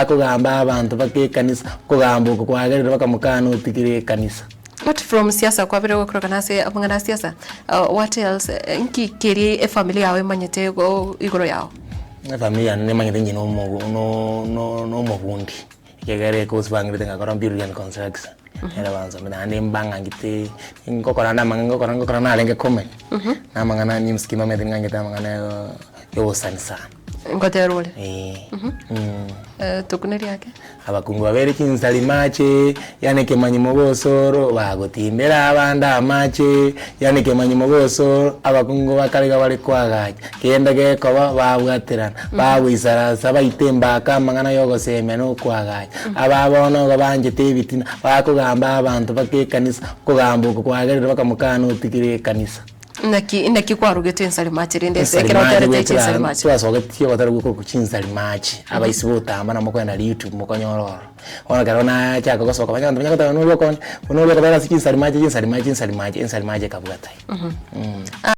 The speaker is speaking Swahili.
kugamba abantu bakekanisa kugambuka kwagerera bakamukana utikire kanisa. What from siasa kwa vile wakroka nase abangana siasa what else inki keri e familia yawe manyete go igoro yao familia ne manyete ngino no mubundi kegere ko sibangire ngakora building construction era banza mina ne mbanga ngite ngokora na ngokora na lenge comment na mangana ni msikima mede ngangita mangana yo sanisa ngoterole tukuneri yake abakungu babere kinsali mache yani kemanyi mogosoro bagotimbera abanda mache yani kemanyi mogosoro abakungu bakaliga bali kwagaje kenda gekoba babwaterana babwisara sabayitemba kamangana yogo seme no kwagaje ababono gabanje tebitina bakugamba abantu bakekanisa kugambuka kwagerera bakamukana utikire kanisa Naki kwa rugeto insali machi rinde sekera utere insali machi twasogetio batari guko kuchinsali machi abaisi botamba na mukwenda YouTube mukonyororo ona garona cyaka gosoka banyanda banyakata n'ubwo kon n'ubwo kabara sikinsali machi insali machi kabugata